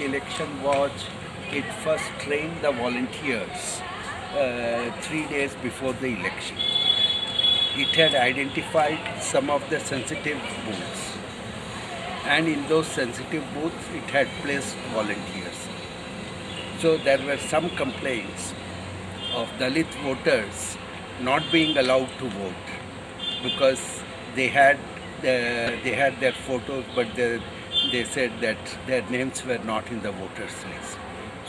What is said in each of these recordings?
Election Watch, it first trained the volunteers 3 days before the election. It had identified some of the sensitive booths, and in those sensitive booths it had placed volunteers. So there were some complaints of Dalit voters not being allowed to vote because they had their photos, but they said that their names were not in the voters list.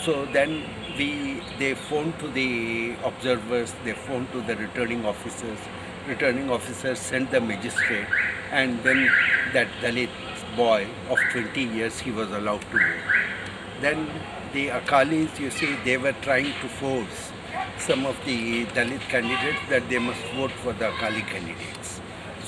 So then they phoned to the observers, they phoned to the returning officers. Returning officers sent the magistrate, and then that Dalit boy of 20 years, he was allowed to vote. Then the Akalis, you see, they were trying to force some of the Dalit candidates that they must vote for the Akali candidates.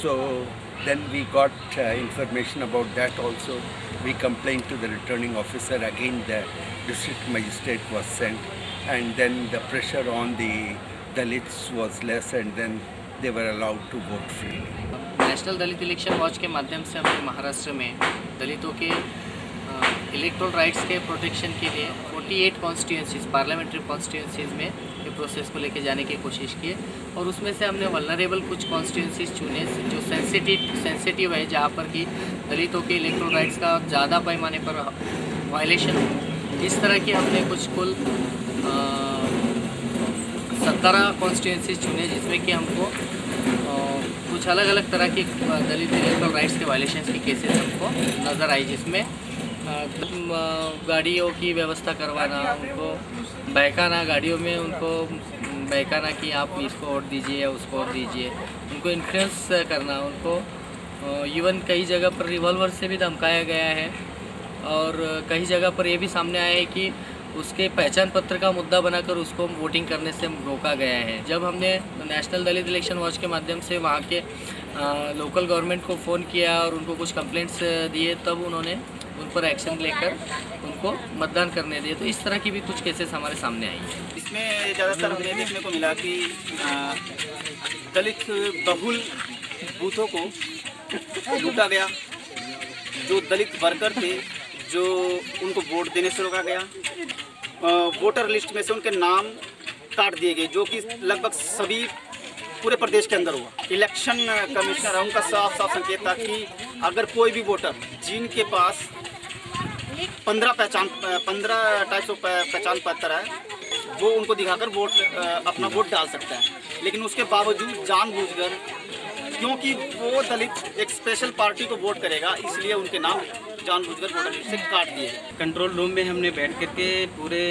So then we got information about that also. We complained to the returning officer. Again, the district magistrate was sent, and then the pressure on the Dalits was less, and then they were allowed to vote freely. National Dalit election watch के माध्यम से हमने महाराष्ट्र में दलितों के electoral rights के protection के लिए 48 कॉन्स्टिट्यूंसीज पार्लियामेंट्री कॉन्स्टिट्यूंसीज में ये प्रोसेस को लेके जाने की कोशिश की है, और उसमें से हमने वल्नरेबल कुछ कॉन्स्टिट्यूंसीज चुने जो सेंसिटिव है, जहाँ पर कि दलितों के इलेक्टोरल राइट्स का ज़्यादा पैमाने पर वायलेशन हो। इस तरह की हमने कुछ कुल 17 कॉन्स्टिट्यूंसीज चुने, जिसमें कि हमको कुछ अलग अलग तरह की दलित इलेक्टोरल राइट्स के वायलेशंस की केसेस हमको नज़र आई, जिसमें गाड़ियों की व्यवस्था करवाना, उनको बहकाना, गाड़ियों में उनको बहकाना कि आप इसको वोट दीजिए या उसको वोट दीजिए, उनको इन्फ्लुएंस करना, उनको इवन कई जगह पर रिवॉल्वर से भी धमकाया गया है, और कई जगह पर ये भी सामने आया है कि उसके पहचान पत्र का मुद्दा बनाकर उसको वोटिंग करने से रोका गया है। जब हमने नेशनल दलित इलेक्शन वॉच के माध्यम से वहाँ के लोकल गवर्नमेंट को फ़ोन किया और उनको कुछ कंप्लेंट्स दिए, तब उन्होंने उन पर एक्शन लेकर उनको मतदान करने दिए। तो इस तरह की भी कुछ केसेस हमारे सामने आई हैं। इसमें ज़्यादातर हमें देखने को मिला कि दलित बहुल बूथों को लूटा गया, जो दलित वर्कर थे जो उनको वोट देने से रोका गया, वोटर लिस्ट में से उनके नाम काट दिए गए, जो कि लगभग सभी पूरे प्रदेश के अंदर हुआ। इलेक्शन कमिश्नर उनका साफ संकेत था कि अगर कोई भी वोटर जिनके पास 15 टाइप्स ऑफ पहचान पत्र है, वो उनको दिखाकर अपना वोट डाल सकता है, लेकिन उसके बावजूद जानबूझकर, क्योंकि वो दलित एक स्पेशल पार्टी को वोट करेगा, इसलिए उनके नाम जानबूझकर वोटर लिस्ट से काट दिए। कंट्रोल रूम में हमने बैठ करके पूरे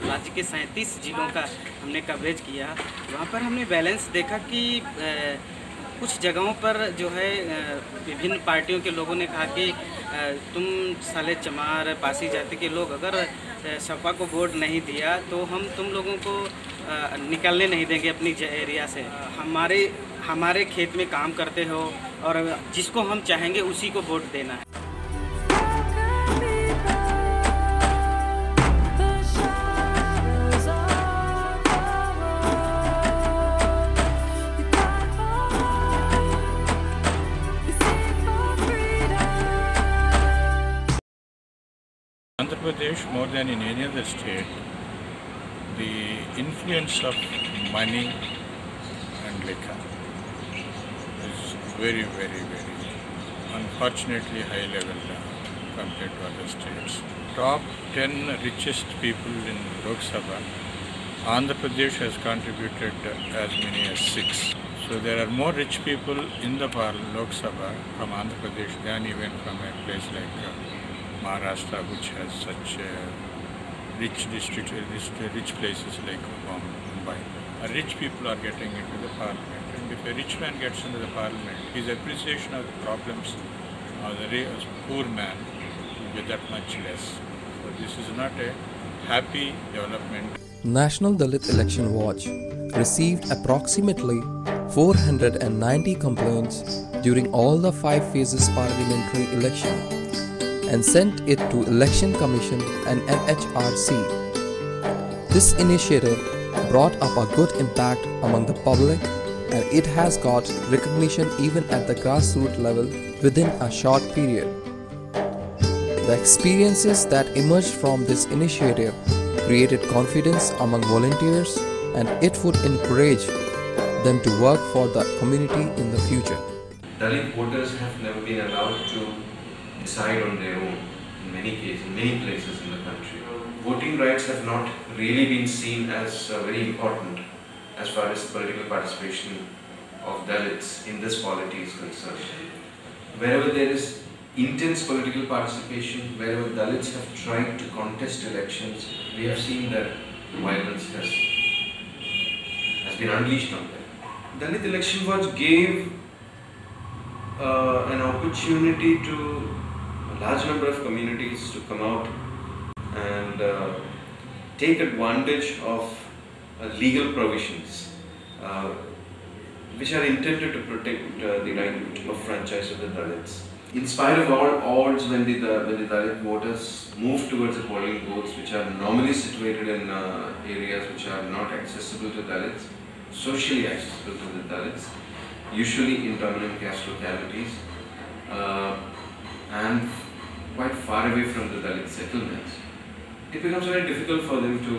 राज्य के 37 जिलों का हमने कवरेज किया। वहाँ पर हमने बैलेंस देखा कि कुछ जगहों पर जो है विभिन्न पार्टियों के लोगों ने कहा कि तुम साले चमार पासी जाति के लोग अगर सपा को वोट नहीं दिया तो हम तुम लोगों को निकलने नहीं देंगे अपनी एरिया से। हमारे खेत में काम करते हो और जिसको हम चाहेंगे उसी को वोट देना है। Andhra Pradesh, more than in any other state, the influence of money and liquor is very, very, very unfortunately high level compared to other states. Top 10 richest people in Lok Sabha, Andhra Pradesh has contributed as many as 6. So there are more rich people in the Lok Sabha from Andhra Pradesh than even from a place like Maharashtra, which has such rich districts, rich places like Mumbai. Rich people are getting into the parliament, and if a rich man gets into the parliament, his appreciation of the problems of the poor man will be that much less. So this is not a happy development. National Dalit Election Watch received approximately 490 complaints during all the 5 phases parliamentary election and sent it to Election Commission and NHRC. This initiative brought up a good impact among the public, and it has got recognition even at the grassroots level within a short period. The experiences that emerged from this initiative created confidence among volunteers, and it would encourage them to work for the community in the future. Dalit voters have never been allowed to decide on their own in many cases, in many places in the country. Voting rights have not really been seen as very important as far as political participation of Dalits in this polity is concerned. Wherever there is intense political participation, wherever Dalits have tried to contest elections, we have seen that violence has been unleashed on them. Dalit Election Watch gave an opportunity to a large number of communities to come out and take advantage of legal provisions which are intended to protect the right of franchise of the Dalits. In spite of all odds, when the Dalit voters move towards the polling booths, which are normally situated in areas which are not accessible to Dalits, socially accessible to the Dalits, usually in dominant caste localities, and quite far away from the Dalit settlements, it becomes very difficult for them to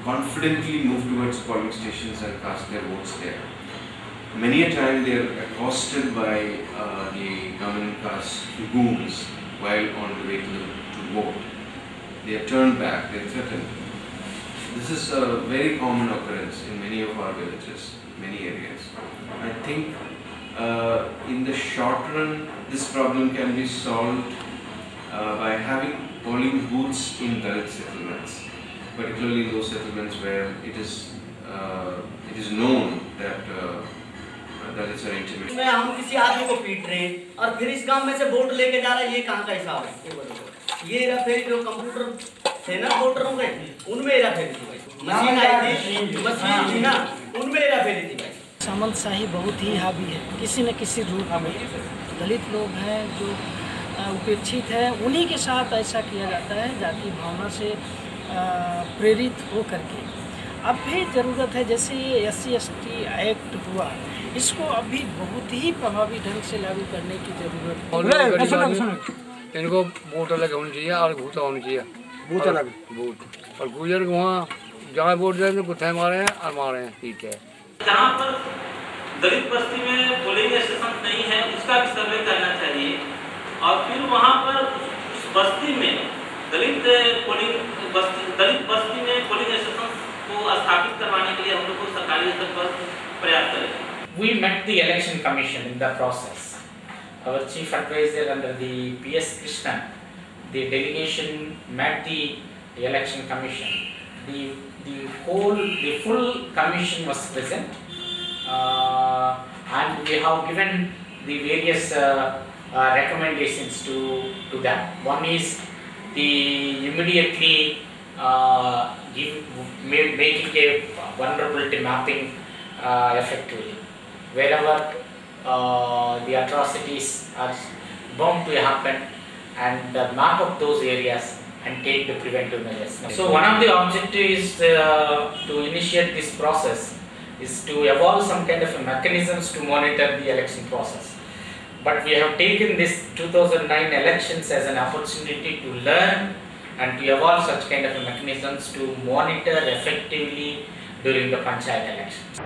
confidently move towards polling stations and cast their votes there. Many a time they are accosted by the dominant caste goons while on the way to vote. They are turned back, they are threatened. This is a very common occurrence in many of our villages, many areas. I think in the short run, this problem can be solved by having polling booths in Dalit settlements, particularly in those settlements where it is known that Dalits are intimidated. में हम किसी आदमी को पीट रहे हैं और फिर इस गांव में से वोट लेके जा रहा है, ये कहाँ का हिसाब है? ये हेराफेरी जो कंप्यूटर थे ना वोटरों के, उनमें हेराफेरी थी भाई। मशीन आई थी, मशीन थी ना, उनमें हेराफेरी थी भाई। सामंतशाही बहुत ही हावी है किसी न किसी रूप में। दलित लोग हैं जो उपेक्षित है, उन्हीं के साथ ऐसा किया जाता है जाति भावना से प्रेरित हो करके। अब भी ज़रूरत है, जैसे ये SC/ST एक्ट हुआ, इसको अभी बहुत ही प्रभावी ढंग से लागू करने की ज़रूरत है। इनको वोट अलग होनी चाहिए और भूत होनी चाहिए, बूथ अलग बूथ। और गुजर वहाँ जहाँ वोट दे तो गुत्थे मारे हैं और मारे हैं, ठीक है। जहाँ पर दलित बस्ती में पोलिंग स्टेशन नहीं है उसका भी सर्वे करना चाहिए, और फिर वहाँ पर उस बस्ती में दलित बस्ती में पोलिंग स्टेशन को स्थापित करवाने के लिए हम लोग को सरकारी स्तर पर प्रयास करें। We met the election commission in the process. Our chief advisor under the PS Krishnan, the delegation met the election commission. The full commission was present, and we have given the various recommendations to them. One is the immediately making a vulnerability mapping effectively. Wherever the atrocities are bound to happen, and map up those areas and take the preventive measures. So one of the objectives to initiate this process is to evolve some kind of a mechanisms to monitor the election process. But we have taken this 2009 elections as an opportunity to learn and to evolve such kind of a mechanisms to monitor effectively during the panchayat elections.